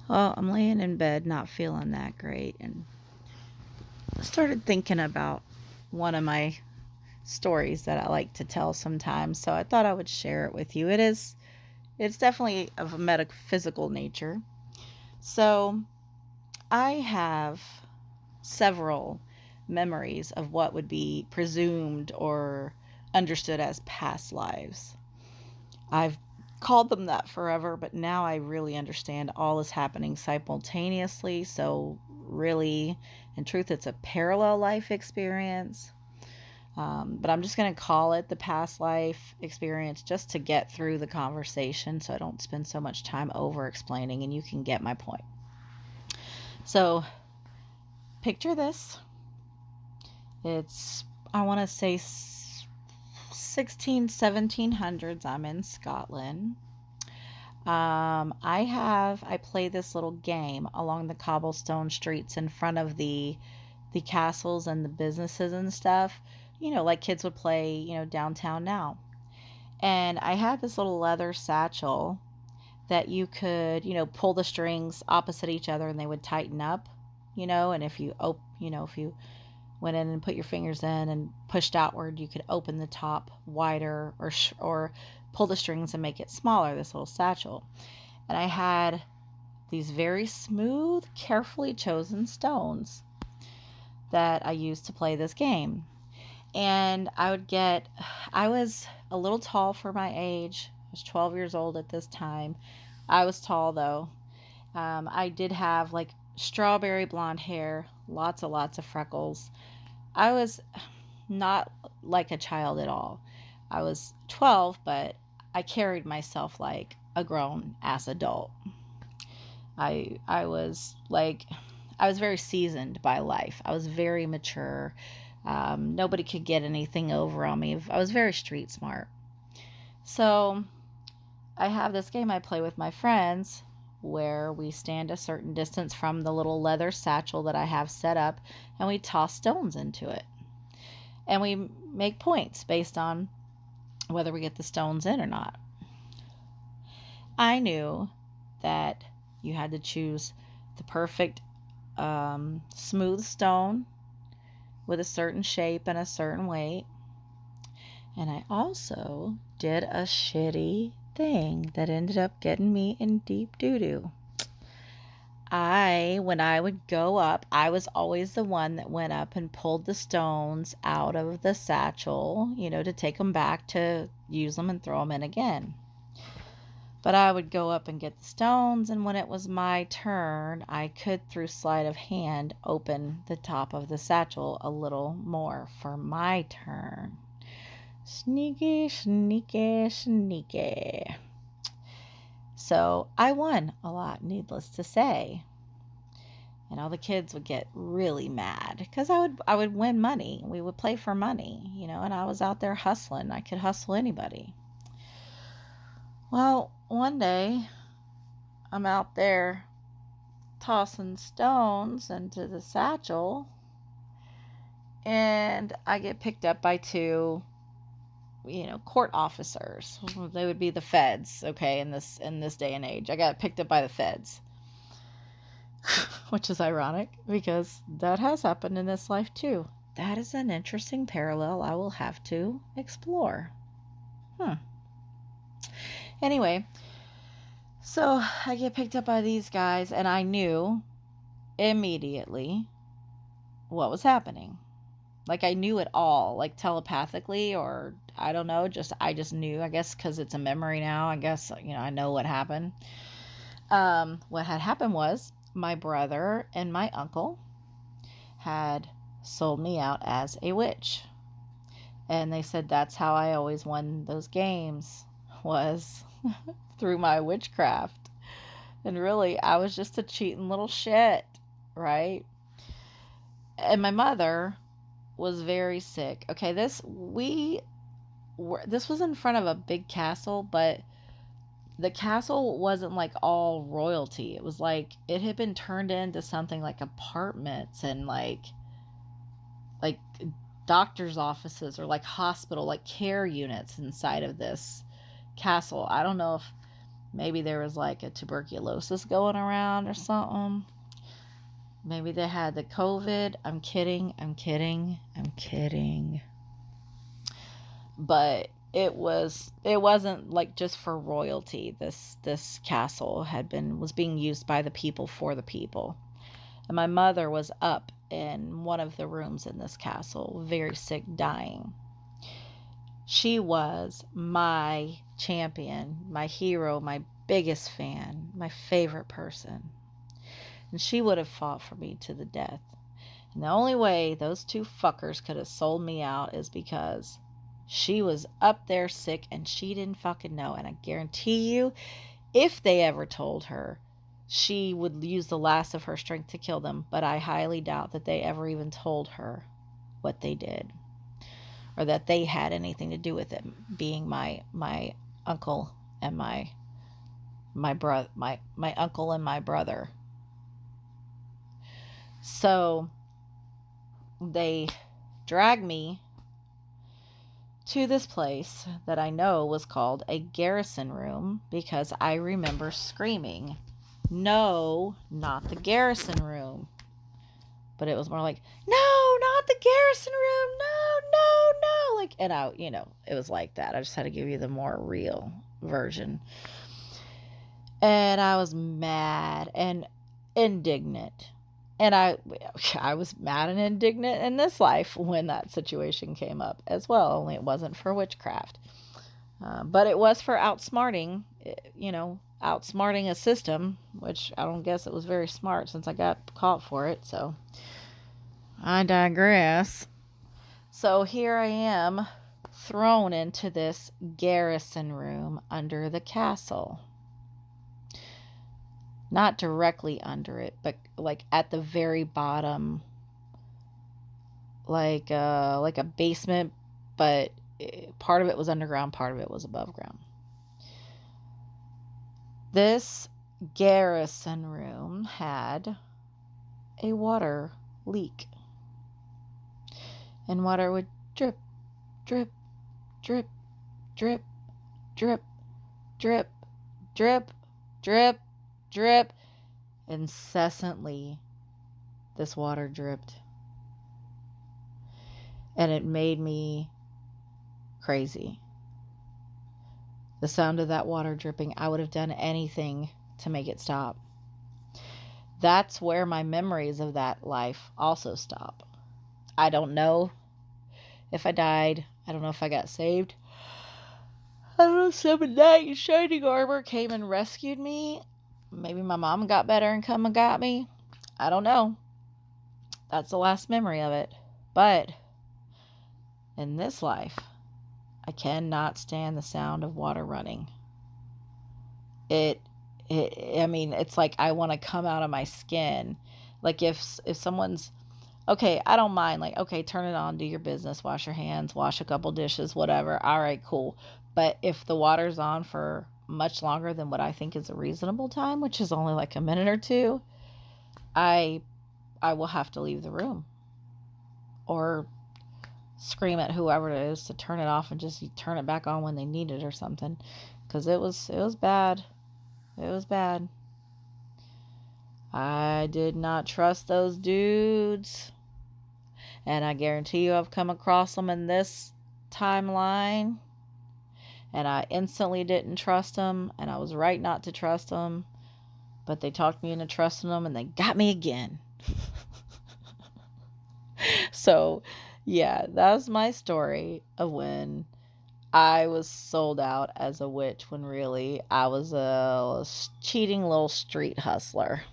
Well, I'm laying in bed not feeling that great and I started thinking about one of my stories that I like to tell sometimes, so I thought I would share it with you. It's definitely of a metaphysical nature. So, I have several memories of what would be presumed or understood as past lives. I've called them that forever, but now I really understand all is happening simultaneously. So, really, in truth, it's a parallel life experience. But I'm just going to call it the past life experience just to get through the conversation so I don't spend so much time over explaining and you can get my point. So, picture this. It's, I want to say 1700s. I'm in Scotland. I play this little game along the cobblestone streets in front of the castles and the businesses and stuff. Like kids would play, downtown now. And I had this little leather satchel that you could, pull the strings opposite each other and they would tighten up, and if you went in and put your fingers in and pushed outward, you could open the top wider or pull the strings and make it smaller, this little satchel. And I had these very smooth, carefully chosen stones that I used to play this game. And I was a little tall for my age. I was 12 years old at this time. I was tall though. I did have like strawberry blonde hair, lots of freckles. I was not like a child at all. I was 12, but I carried myself like a grown ass adult. I was very seasoned by life. I was very mature. Nobody could get anything over on me. I was very street smart. So I have this game I play with my friends where we stand a certain distance from the little leather satchel that I have set up and we toss stones into it. And we make points based on whether we get the stones in or not. I knew that you had to choose the perfect smooth stone with a certain shape and a certain weight. And I also did a shitty thing that ended up getting me in deep doo doo. When I would go up, I was always the one that went up and pulled the stones out of the satchel, to take them back to use them and throw them in again. But I would go up and get the stones, and when it was my turn, I could, through sleight of hand, open the top of the satchel a little more for my turn. Sneaky, sneaky, sneaky. So I won a lot, needless to say. And all the kids would get really mad because I would win money. We would play for money, and I was out there hustling. I could hustle anybody. Well, one day I'm out there tossing stones into the satchel and I get picked up by two, court officers. They would be the feds, okay, in this day and age. I got picked up by the feds. Which is ironic because that has happened in this life too. That is an interesting parallel I will have to explore. Anyway, so I get picked up by these guys, and I knew immediately what was happening. Like I knew it all, like telepathically, or I don't know, I just knew. I guess because it's a memory now. I guess I know what happened. What had happened was my brother and my uncle had sold me out as a witch, and they said that's how I always won those games was through my witchcraft. And really, I was just a cheating little shit, right? And my mother was very sick. Okay, this was in front of a big castle, but the castle wasn't like all royalty. It was like it had been turned into something like apartments and like doctor's offices or like hospital, like care units inside of this castle. I don't know if Maybe there was like a tuberculosis going around or something. Maybe they had the COVID. I'm kidding. But it wasn't like just for royalty. This castle was being used by the people for the people. And my mother was up in one of the rooms in this castle, very sick, dying. She was my champion, my hero, my biggest fan, my favorite person. And she would have fought for me to the death. And the only way those two fuckers could have sold me out is because she was up there sick and she didn't fucking know. And I guarantee you, if they ever told her, she would use the last of her strength to kill them. But I highly doubt that they ever even told her what they did, or that they had anything to do with it, being my uncle and my uncle and my brother. So they dragged me to this place that I know was called a garrison room, because I remember screaming, "No, not the garrison room." But it was more like, "No, not the garrison room. No. Like, and it was like that. I just had to give you the more real version. And I was mad and indignant. And I was mad and indignant in this life when that situation came up as well, only it wasn't for witchcraft. But it was for outsmarting a system, which I don't guess it was very smart since I got caught for it. So I digress. So here I am, thrown into this garrison room under the castle. Not directly under it, but like at the very bottom, like a basement, but part of it was underground, part of it was above ground. This garrison room had a water leak, and water would drip, drip, drip, drip, drip, drip, drip, drip, drip. Incessantly, this water dripped. And it made me crazy. The sound of that water dripping, I would have done anything to make it stop. That's where my memories of that life also stop. I don't know if I died. I don't know if I got saved. I don't know if some knight in shining armor came and rescued me. Maybe my mom got better and come and got me. I don't know. That's the last memory of it. But in this life, I cannot stand the sound of water running. It's like I want to come out of my skin. Like if someone's, okay, I don't mind. Like, okay, turn it on, do your business, wash your hands, wash a couple dishes, whatever. All right, cool. But if the water's on for much longer than what I think is a reasonable time, which is only like a minute or two, I will have to leave the room or scream at whoever it is to turn it off and just turn it back on when they need it or something, because it was bad. It was bad. I did not trust those dudes, and I guarantee you I've come across them in this timeline, and I instantly didn't trust them, and I was right not to trust them, but they talked me into trusting them, and they got me again. So yeah, that's my story of when I was sold out as a witch, when really I was a cheating little street hustler.